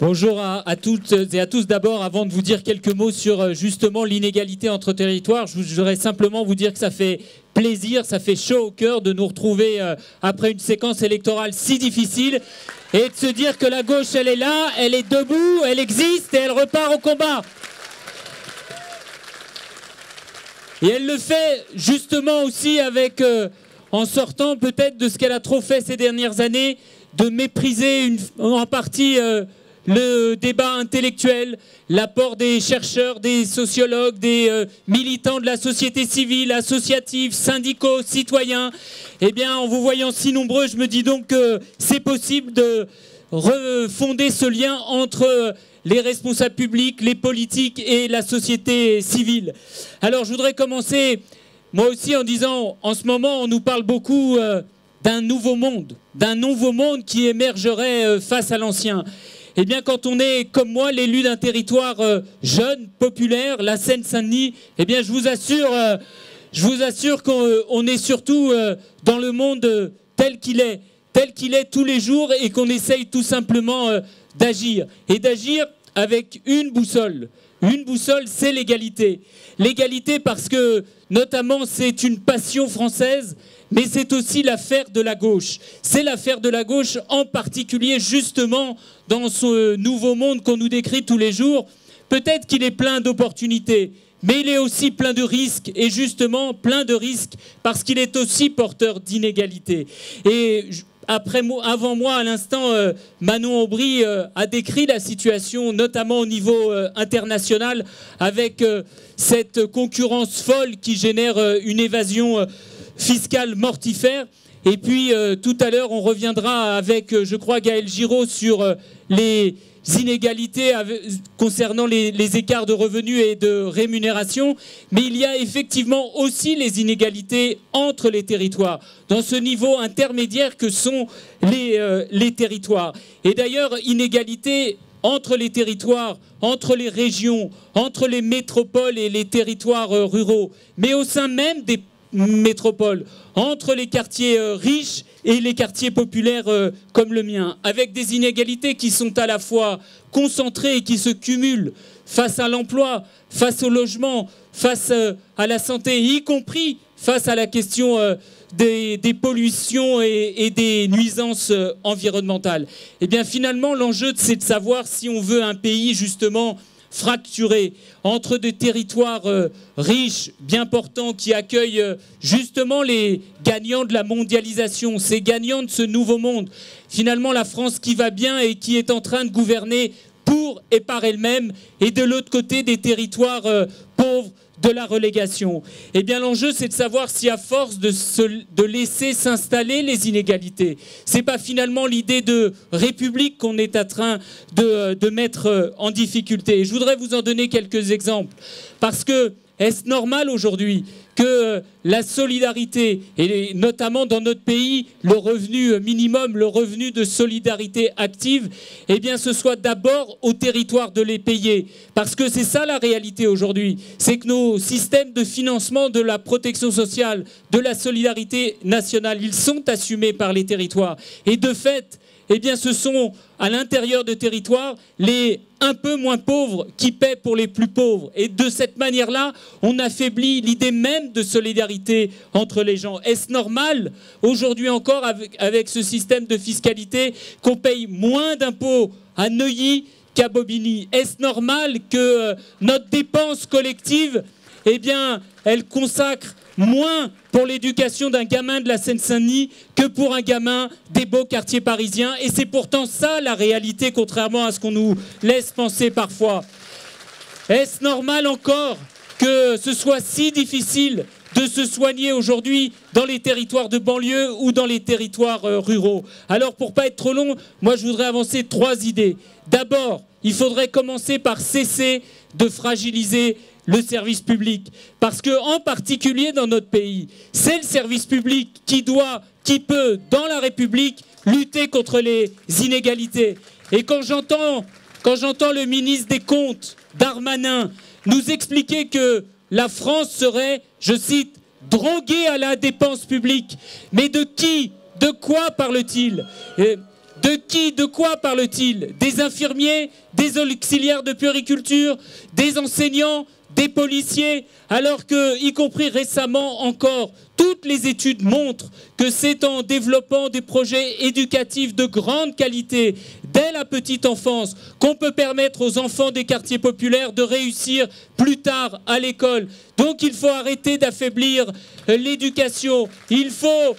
Bonjour à toutes et à tous. D'abord, avant de vous dire quelques mots sur justement l'inégalité entre territoires, je voudrais simplement vous dire que ça fait plaisir, ça fait chaud au cœur de nous retrouver après une séquence électorale si difficile et de se dire que la gauche, elle est là, elle est debout, elle existe et elle repart au combat. Et elle le fait justement aussi avec, en sortant peut-être de ce qu'elle a trop fait ces dernières années, de mépriser en partie le débat intellectuel, l'apport des chercheurs, des sociologues, des militants de la société civile, associative, syndicaux, citoyens. Eh bien, en vous voyant si nombreux, je me dis donc que c'est possible de refonder ce lien entre les responsables publics, les politiques et la société civile. Alors, je voudrais commencer, moi aussi, en disant, en ce moment, on nous parle beaucoup d'un nouveau monde qui émergerait face à l'ancien. Eh bien, quand on est, comme moi, l'élu d'un territoire jeune, populaire, la Seine-Saint-Denis, eh bien, je vous assure qu'on est surtout dans le monde tel qu'il est tous les jours et qu'on essaye tout simplement d'agir. Et d'agir avec une boussole. Une boussole, c'est l'égalité. L'égalité parce que, notamment, c'est une passion française, mais c'est aussi l'affaire de la gauche. C'est l'affaire de la gauche, en particulier, justement, dans ce nouveau monde qu'on nous décrit tous les jours. Peut-être qu'il est plein d'opportunités, mais il est aussi plein de risques, et justement, plein de risques parce qu'il est aussi porteur d'inégalités. Et avant moi, à l'instant, Manon Aubry a décrit la situation, notamment au niveau international, avec cette concurrence folle qui génère une évasion fiscale mortifère. Et puis, tout à l'heure, on reviendra avec, je crois, Gaël Giraud sur les inégalités concernant les écarts de revenus et de rémunération, mais il y a effectivement aussi les inégalités entre les territoires, dans ce niveau intermédiaire que sont les territoires. Et d'ailleurs, inégalités entre les territoires, entre les régions, entre les métropoles et les territoires ruraux, mais au sein même des métropoles, entre les quartiers riches et les quartiers populaires comme le mien, avec des inégalités qui sont à la fois concentrées et qui se cumulent face à l'emploi, face au logement, face à la santé, y compris face à la question des pollutions et des nuisances environnementales. Et bien finalement, l'enjeu, c'est de savoir si on veut un pays justement fracturé entre des territoires riches, bien portants, qui accueillent justement les gagnants de la mondialisation, ces gagnants de ce nouveau monde. Finalement, la France qui va bien et qui est en train de gouverner pour et par elle-même, et de l'autre côté des territoires pauvres, de la relégation. Eh bien, l'enjeu, c'est de savoir si, à force de laisser s'installer les inégalités, c'est pas finalement l'idée de république qu'on est en train de mettre en difficulté. Et je voudrais vous en donner quelques exemples. Parce que, est-ce normal aujourd'hui que la solidarité, et notamment dans notre pays, le revenu minimum, le revenu de solidarité active, eh bien ce soit d'abord au territoire de les payer? Parce que c'est ça la réalité aujourd'hui, c'est que nos systèmes de financement de la protection sociale, de la solidarité nationale, ils sont assumés par les territoires. Et de fait, eh bien ce sont à l'intérieur de territoires les un peu moins pauvres qui paient pour les plus pauvres. Et de cette manière-là, on affaiblit l'idée même de solidarité entre les gens. Est-ce normal, aujourd'hui encore, avec ce système de fiscalité, qu'on paye moins d'impôts à Neuilly qu'à Bobigny? Est-ce normal que notre dépense collective, eh bien, elle consacre moins pour l'éducation d'un gamin de la Seine-Saint-Denis que pour un gamin des beaux quartiers parisiens? Et c'est pourtant ça la réalité, contrairement à ce qu'on nous laisse penser parfois. Est-ce normal encore que ce soit si difficile de se soigner aujourd'hui dans les territoires de banlieue ou dans les territoires ruraux? Alors, pour pas être trop long, moi je voudrais avancer 3 idées. D'abord, il faudrait commencer par cesser de fragiliser le service public. Parce que, en particulier dans notre pays, c'est le service public qui peut, dans la République, lutter contre les inégalités. Et quand j'entends le ministre des Comptes, Darmanin, nous expliquer que la France serait, je cite, droguée à la dépense publique. Mais de qui? De quoi parle-t-il? De qui, de quoi parle-t-il? Des infirmiers, des auxiliaires de puériculture, des enseignants, des policiers, alors que, y compris récemment encore, toutes les études montrent que c'est en développant des projets éducatifs de grande qualité dès la petite enfance qu'on peut permettre aux enfants des quartiers populaires de réussir plus tard à l'école. Donc il faut arrêter d'affaiblir l'éducation. Il faut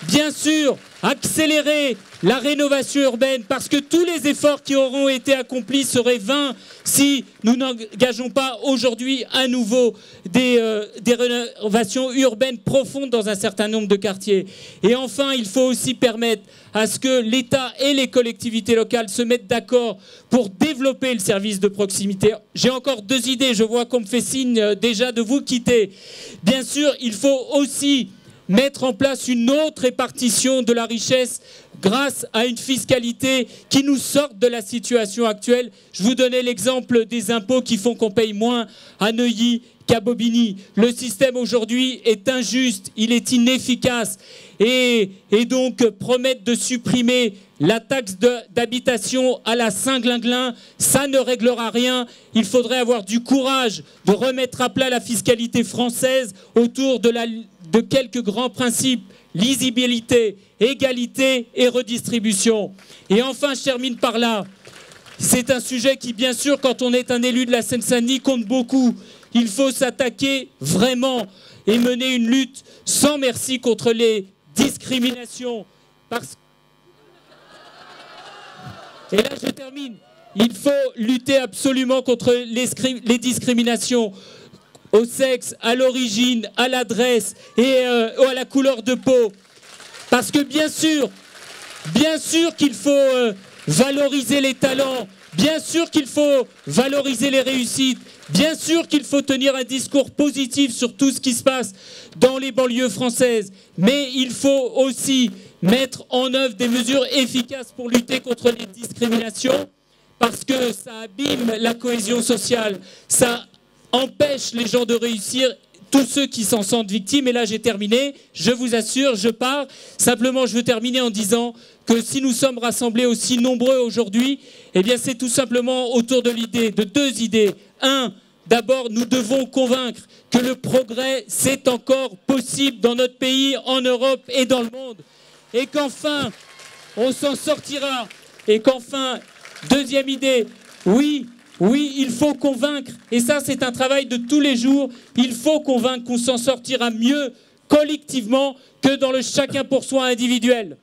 bien sûr accélérer la rénovation urbaine, parce que tous les efforts qui auront été accomplis seraient vains si nous n'engageons pas aujourd'hui à nouveau des rénovations urbaines profondes dans un certain nombre de quartiers. Et enfin, il faut aussi permettre à ce que l'État et les collectivités locales se mettent d'accord pour développer le service de proximité. J'ai encore 2 idées, je vois qu'on me fait signe déjà de vous quitter. Bien sûr, il faut aussi mettre en place une autre répartition de la richesse grâce à une fiscalité qui nous sorte de la situation actuelle. Je vous donnais l'exemple des impôts qui font qu'on paye moins à Neuilly qu'à Bobigny. Le système aujourd'hui est injuste, il est inefficace et donc promettre de supprimer la taxe d'habitation à la Saint-Glinglin, ça ne réglera rien. Il faudrait avoir du courage de remettre à plat la fiscalité française autour de quelques grands principes: lisibilité, égalité et redistribution. Et enfin, je termine par là. C'est un sujet qui, bien sûr, quand on est un élu de la Seine-Saint-Denis, compte beaucoup. Il faut s'attaquer vraiment et mener une lutte sans merci contre les discriminations. Et là, je termine. Il faut lutter absolument contre les discriminations au sexe, à l'origine, à l'adresse et à la couleur de peau. Parce que bien sûr qu'il faut valoriser les talents, bien sûr qu'il faut valoriser les réussites, bien sûr qu'il faut tenir un discours positif sur tout ce qui se passe dans les banlieues françaises, mais il faut aussi mettre en œuvre des mesures efficaces pour lutter contre les discriminations, parce que ça abîme la cohésion sociale, ça empêche les gens de réussir, tous ceux qui s'en sentent victimes. Et là, j'ai terminé, je vous assure, je pars. Simplement, je veux terminer en disant que si nous sommes rassemblés aussi nombreux aujourd'hui, eh bien, c'est tout simplement autour de 2 idées. 1, d'abord, nous devons convaincre que le progrès, c'est encore possible dans notre pays, en Europe et dans le monde. Et qu'enfin, on s'en sortira. Et qu'enfin, 2e idée, oui, il faut convaincre, et ça c'est un travail de tous les jours, il faut convaincre qu'on s'en sortira mieux collectivement que dans le chacun pour soi individuel.